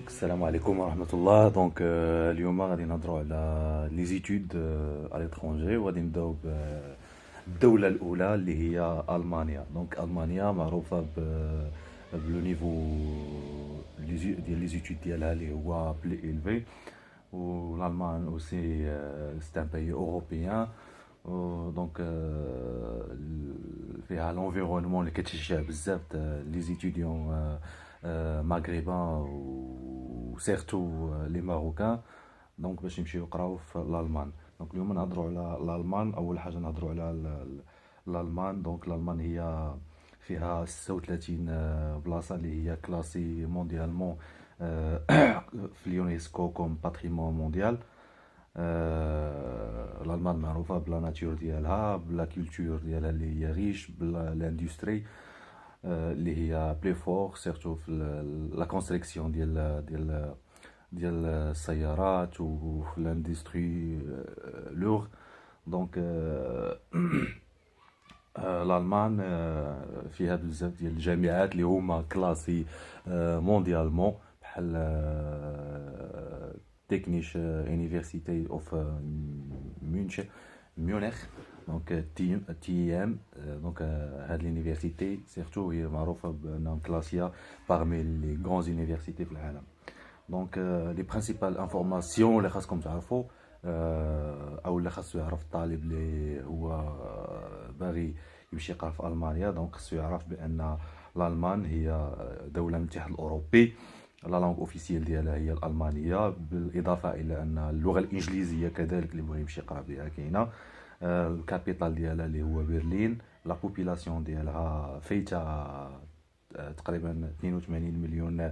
السلام عليكم ورحمة الله. اليوم غادي نهضروا على لي زيتود على l'étranger، وغادي نبداو بالدولة الأولى اللي هي ألمانيا. ألمانيا معروفة بلو نيفو ديال لي زيتود ديالها اللي هو بلي إلفي. والألمان أوسي سي ان بيي أوروبيان. فيها لونفيرونمون اللي كتشجع بزاف لي زيتيديون مغربان وسيرتو لي ماروكان. باش يمشيو يقراو في الالمان. اليوم نهضروا على الالمان. اول حاجه نهضروا على الالمان. الالمان هي فيها 36 بلاصه اللي هي كلاسي مونديالمون في اليونسكو كوم باتريمون مونديال. الالمان معروفه بلا ناتور ديالها، بلا كولتور ديالها اللي هي ريش، بلا لاندستري اللي هي بلي فور سيرتو في لا كونستركسيون ديال السيارات وفي الاندستري لوغ. دونك الالمان فيها بزاف ديال الجامعات اللي هما كلاسي مونديالمون، بحال تكنيش يونيفرسيتي اوف ميونخ. تي ام. هاد لونيفرسيتي سيرتو هي معروفه بانهم كلاسيا بارمي لي غران يونيفرسيتي في العالم. لي برينسيبال انفورماسيون اللي خاصكم تعرفوا، او اللي خاصو يعرف الطالب اللي هو باغي يمشي يقرا في المانيا. خاصو يعرف بان الالمان هي دوله من الاتحاد الاوروبي. لا لونغ اوفيسيال ديالها هي الالمانيه، بالاضافه الى ان اللغه الانجليزيه كذلك اللي بغى يمشي يقرا بها كاينه. الكابيتال ديالها اللي هو برلين. لا بوبيلاسيون ديالها فايته تقريبا 82 مليون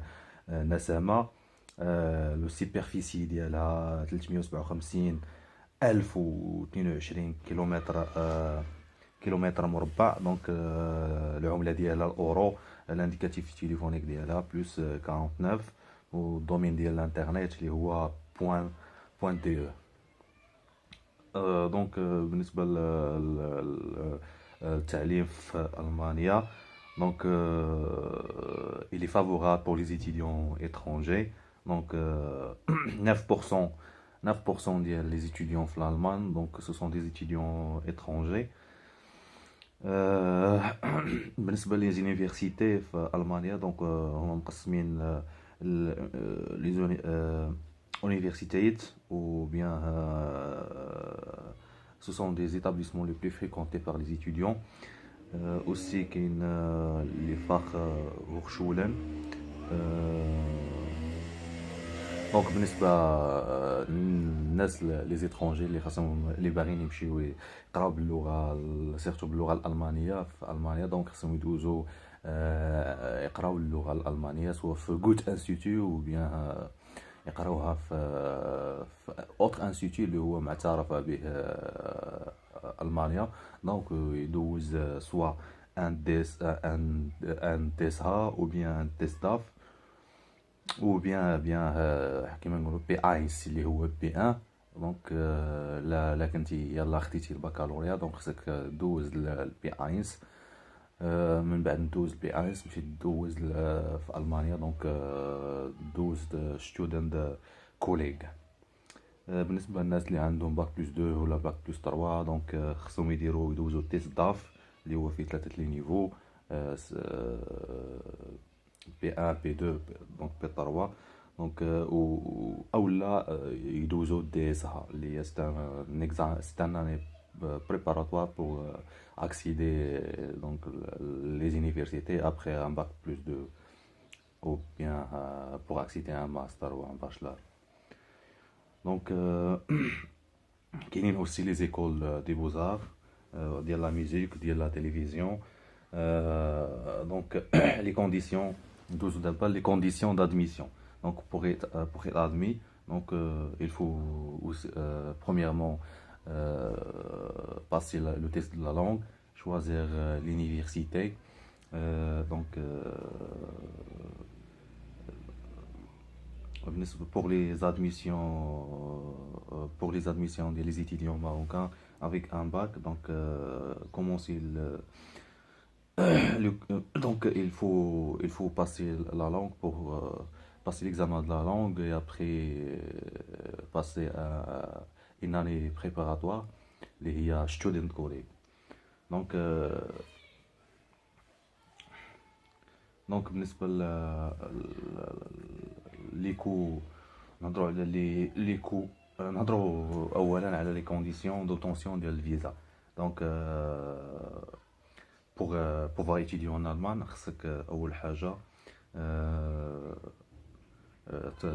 نسمه. لو سوبرفيسي ديالها 357 ألف و 22 كيلومتر مربع. العملة ديالها الأورو. الانديكاتيف تيليفونيك ديالها بلس 49. والدومين ديال الانترنت اللي هو بوان دي بالنسبة للتعليم في ألمانيا. il est favorable pour les étudiants étrangers. 9% 9% des étudiants en Allemagne, ce sont des étudiants étrangers. بالنسبة للuniversités في ألمانيا، هما مقسمين les universités ou bien ce sont des établissements les plus fréquentés par les étudiants. aussi كاين les Fachhochschulen. بالنسبه للناس لي زيترونجي اللي خاصهم اللي باغيين يمشيو يقراو باللغه سيرتو باللغه الالمانيه في المانيا، خاصهم يدوزو يقراو اللغه الالمانيه سواء في غوت انستيتو او بيان يقراوها في اوتر انستيتو اللي هو معترف به المانيا. يدوز سوا ان ديس ها او بيان ان ديس داف او بيان كيما نقولوا بي ايس اللي هو بي 1. لا كنتي يلا خديتي البكالوريا خصك دوز البي ايس. من بعد ندوز البي ايس مشيت دوز في المانيا دوز ستودنت كوليغ. بالنسبه للناس اللي عندهم باك بلس 2 ولا باك بلس 3 خصهم يدوزو تيست داف اللي هو فيه 3 لي نيفو بي 1 بي 2 بي 3. اولا يدوزو دي اس ها اللي هي ستان اني préparatoire pour accéder les universités après un bac plus 2 ou bien pour accéder à un master ou un bachelor. كاينين aussi les écoles des beaux-arts ديال la musique ديال la télévision. les conditions ندوزو دابا les conditions d'admission. pour être admis, il faut premièrement passer le test de la langue, choisir l'université. Pour les admissions des étudiants marocains avec un bac, commencer il faut passer la langue passer l'examen de la langue et après passer à une année préparatoire اللي هي student college. Donc بالنسبة لي كو نهضروا على لي كو نهضروا اولا على لي كونديسيون دوبتونسيون ديال الفيزا. دونك pour pouvoir étudier en Allemagne خصك اول حاجه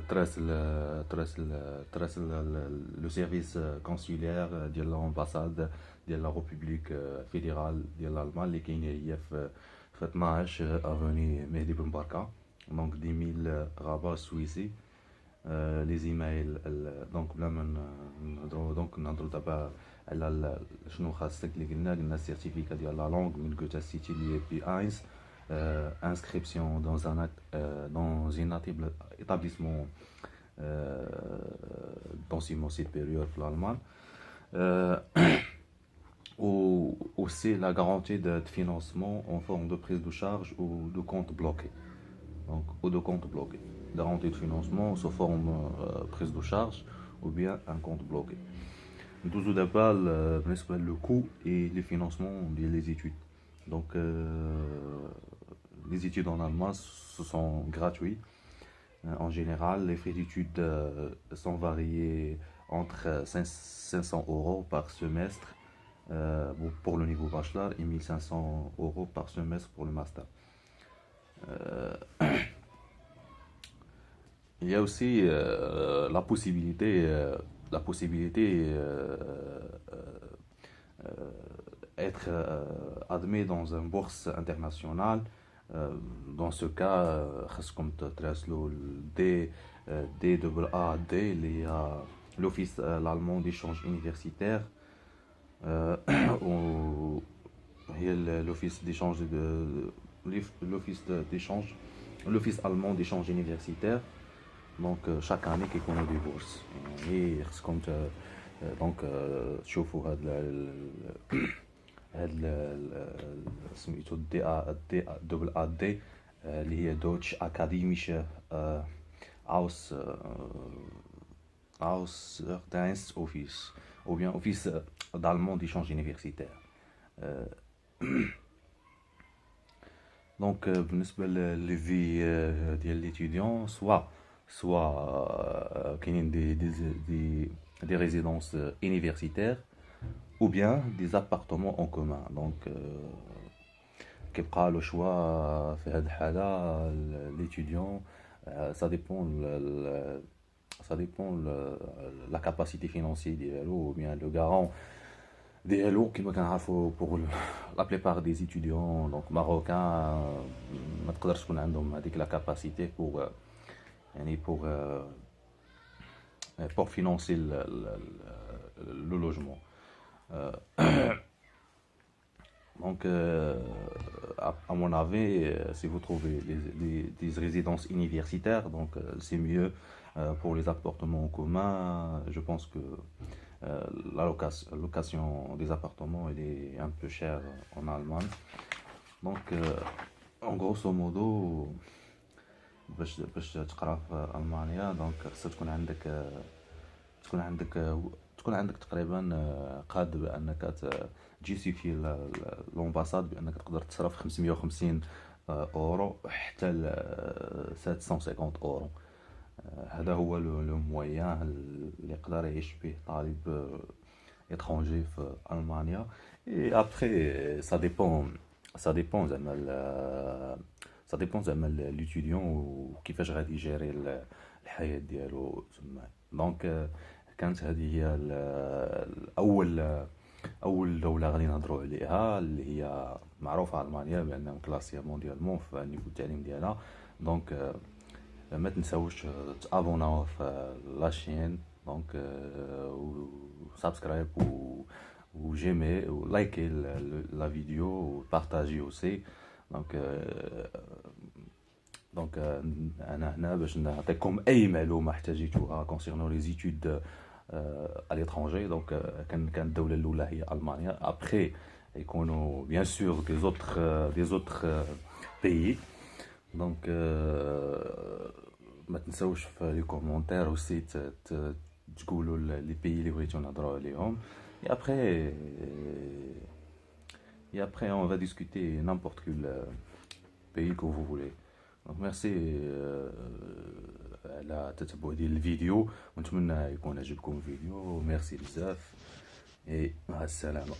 تراسل لو سيرفيس كونسولير ديال لامباساد ديال لا ريبوبليك فيدرال ديال الالمان اللي كاينه هي في 12 افوني مهدي بن بركه. دونك 10000 غابه سويسي. لي زيمايل. دونك بلا ما نهضروا دابا على شنو خاصك اللي قلنا السيرتيفيكا ديال لا لونغ من غوتا سيتي اللي بي اينز. Inscription dans un établissement d'enseignement supérieur en Allemagne. Ou aussi la garantie de financement en forme de prise de charge ou de compte bloqué. Donc, ou de compte bloqué. Garantie de financement sous forme prise de charge ou bien un compte bloqué. Tout d'abord, le coût et le financement des études. Donc, les études en allemand ce sont gratuits. En général, les frais d'études sont variés entre 500 euros par semestre pour le niveau bachelor et 1500 euros par semestre pour le master. Il y a aussi la possibilité être admis dans une bourse internationale. Dans ce cas, خاصكم تراسلوا DAAD اللي هي l'office l'allemand d'échange universitaire. هي l'office d'échange l'office allemand d'échange universitaire. Donc chaque année كيكونوا دي بورس يعني خاصكم دونك تشوفوا هاد سميتو دي دبل ا دي اللي هي دوتش اكاديميشه Auslandsdienst Office ou bien Office d'allemand d'échange universitaire. Donc بالنسبة للفي ديال l'étudiant soit كاينين des résidences universitaires ou bien des appartements en commun. Donc كيبقى له choix في هاد الحالة l'étudiant. Ça dépend la capacité financière ديالو ou bien le garant ديالو. كما كنعرفوا pour la plupart des étudiants donc marocains ما تقدرش تكون عندهم هذيك la capacité pour financer le logement. Donc à mon avis si vous trouvez des résidences universitaires donc c'est mieux. Pour les appartements en commun, je pense que la location des appartements elle est un peu chère en Allemagne. Donc en grosso modo باش تقرا في ألمانيا دونك خصك تكون عندك تقريبا قادر بانك تجيسيفي لومباساد بانك تقدر تصرف 550 اورو حتى ل 750 اورو. هذا هو لو مويان اللي يقدر يعيش به طالب étranger في ألمانيا. Et après ça dépend زعما l'étudiant وكيفاش غادي يجيري الحياة ديالو تما. دونك كانت هذه هي اول دولة غادي نهضروا عليها اللي هي معروفة ألمانيا بانها كلاسيه مونديالمون في النيفو التعليم ديالها. دونك ما تنساوش تابوناو في لاشين دونك وسبسكرايب وجيمي ولايكي لا فيديو وبارطاجي اوسي. دونك انا هنا باش نعطيكم اي معلومه احتاجيتوها concernant les études à l'étranger. دونك كان الدوله الاولى هي المانيا. ابري يكونوا bien sûr des autres pays. Donc ما تنسوش في لي كومونتير aussi تقولوا لي بيي اللي بغيتو نهضروا عليهم. Et après, on va discuter n'importe quel pays que vous voulez. Donc merci على تتبع ديال الفيديو، ونتمنى يكون عجبكم الفيديو. ميرسي بزاف، et مع السلامة.